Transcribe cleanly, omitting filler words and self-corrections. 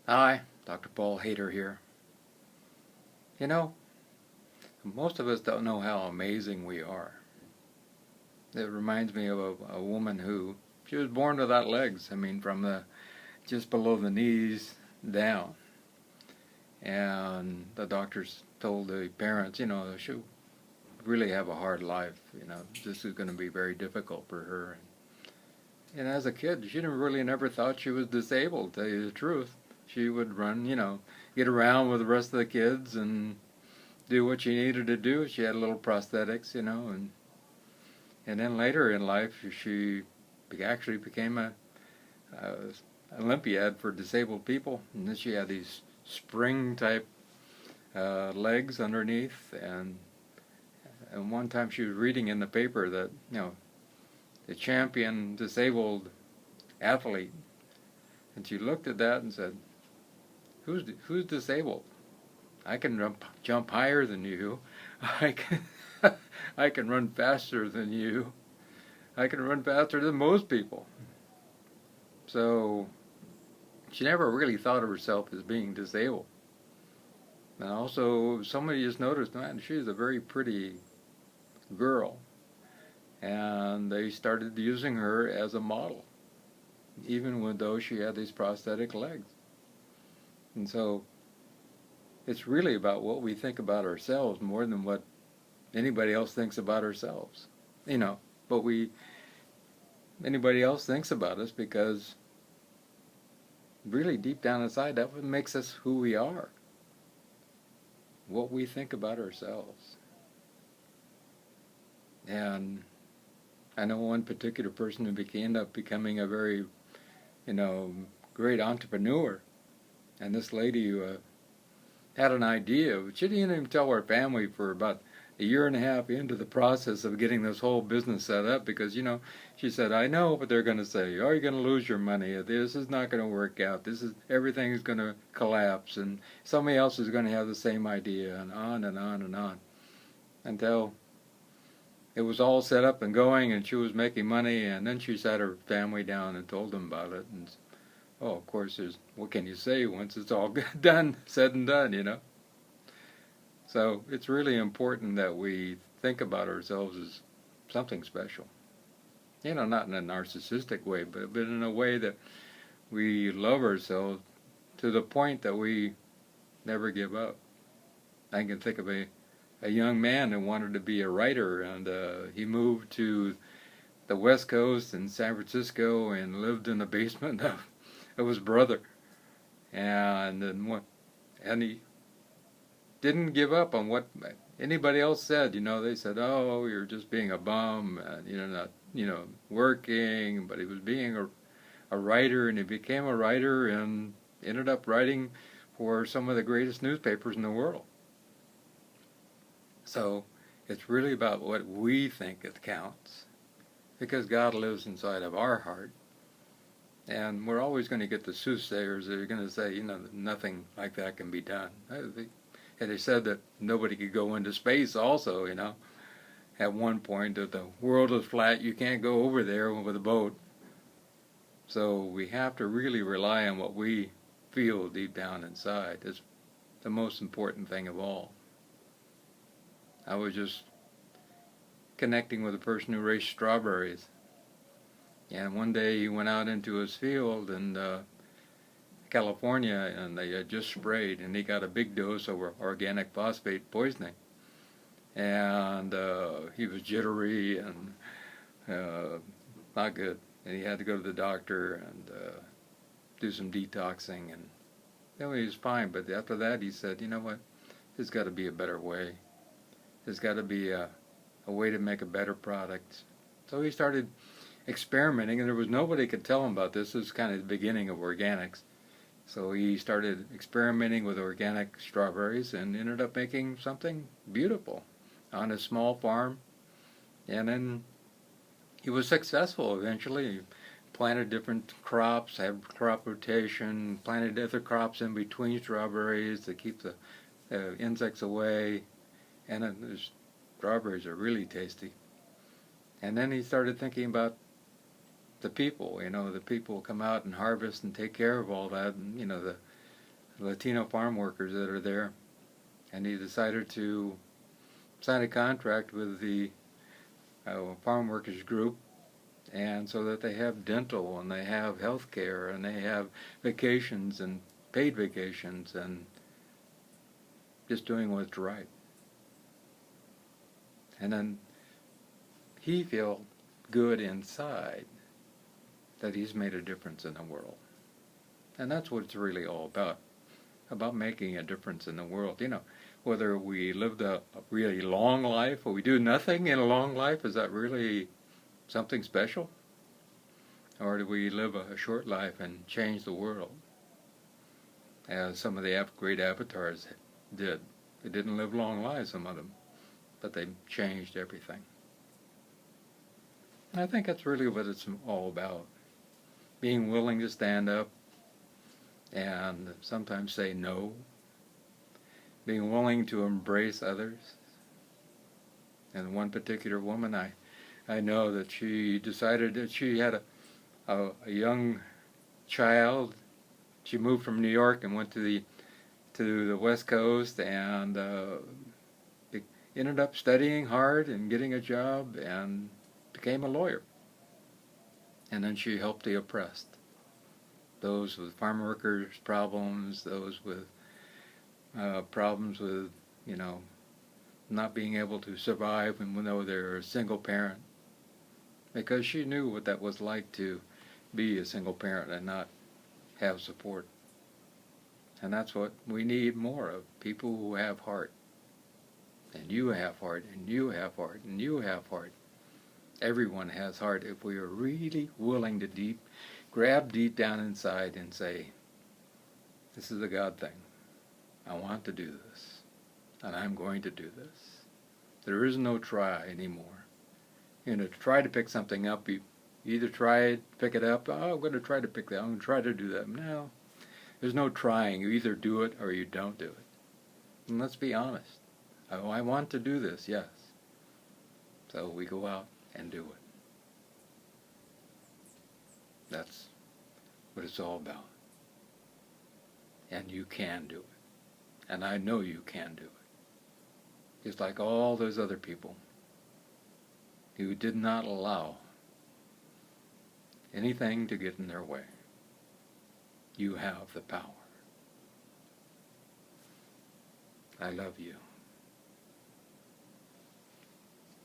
Hi, Dr. Paul Haider here. You know, most of us don't know how amazing we are. It reminds me of a woman who, she was born without legs. I mean, from the just below the knees down. And the doctors told the parents, she'll really have a hard life. This is going to be very difficult for her. And as a kid, she didn't really never thought she was disabled, to tell you the truth. She would run, get around with the rest of the kids and do what she needed to do. She had little prosthetics, and then later in life she actually became a Olympiad for disabled people. And then she had these spring type legs underneath, and one time she was reading in the paper that the champion disabled athlete, and she looked at that and said, "Who's disabled? I can jump higher than you. I can I can run faster than you. I can run faster than most people." So she never really thought of herself as being disabled. And also, somebody just noticed, man, she's a very pretty girl, and they started using her as a model, even though she had these prosthetic legs. And so it's really about what we think about ourselves more than what anybody else thinks about ourselves. But anybody else thinks about us because really deep down inside, that's what makes us who we are. What we think about ourselves. And I know one particular person who ended up becoming a very, great entrepreneur. And this lady had an idea. She didn't even tell her family for about a year and a half into the process of getting this whole business set up, because she said, "I know what they're going to say. Oh, you're going to lose your money. This is not going to work out. Everything is going to collapse, and somebody else is going to have the same idea," and on and on and on, until it was all set up and going, and she was making money. And then she sat her family down and told them about it. And oh, of course, what can you say once it's all done, said and done. So it's really important that we think about ourselves as something special. Not in a narcissistic way, but in a way that we love ourselves to the point that we never give up. I can think of a young man who wanted to be a writer, and he moved to the West Coast in San Francisco and lived in the basement of his brother. And he didn't give up on what anybody else said. They said, "Oh, you're just being a bum, and you're not, working." But he was being a writer, and he became a writer and ended up writing for some of the greatest newspapers in the world. So it's really about what we think it counts, because God lives inside of our heart. And we're always going to get the soothsayers that are going to say, nothing like that can be done. And they said that nobody could go into space also, at one point, that the world is flat, you can't go over there with a boat. So we have to really rely on what we feel deep down inside. It's the most important thing of all. I was just connecting with a person who raised strawberries. And one day he went out into his field in California, and they had just sprayed, and he got a big dose of organic phosphate poisoning. And he was jittery and not good. And he had to go to the doctor and do some detoxing. And he was fine. But after that, he said, "You know what? There's got to be a better way. There's got to be a way to make a better product." So he started experimenting, and there was nobody could tell him about this. This was kind of the beginning of organics. So he started experimenting with organic strawberries and ended up making something beautiful on a small farm. And then he was successful eventually. He planted different crops, had crop rotation, planted other crops in between strawberries to keep the insects away. And the strawberries are really tasty. And then he started thinking about the people. The people come out and harvest and take care of all that. And, Latino farm workers that are there, and he decided to sign a contract with the farm workers group, and so that they have dental and they have health care and they have vacations and paid vacations and just doing what's right. And then he feels good inside that he's made a difference in the world. And that's what it's really all about making a difference in the world. You know, whether we lived a really long life or we do nothing in a long life, is that really something special? Or do we live a short life and change the world, as some of the great avatars did? They didn't live long lives, some of them, but they changed everything. And I think that's really what it's all about. Being willing to stand up and sometimes say no. Being willing to embrace others. And one particular woman, I know that she decided that she had a young child. She moved from New York and went to the West Coast, and ended up studying hard and getting a job and became a lawyer. And then she helped the oppressed, those with farm workers' problems, those with problems with, you know, not being able to survive even though they're a single parent, because she knew what that was like to be a single parent and not have support. And that's what we need more of, people who have heart. And you have heart, and you have heart, and you have heart. Everyone has heart if we are really willing to grab deep down inside and say, this is a God thing. I want to do this, and I'm going to do this. There is no try anymore. You know, to try to pick something up, you either try it, pick it up, oh, I'm going to try to pick that, I'm going to try to do that. No, there's no trying. You either do it or you don't do it. And let's be honest. Oh, I want to do this, yes. So we go out and do it. That's what it's all about. And you can do it. And I know you can do it. Just like all those other people who did not allow anything to get in their way. You have the power. I love you.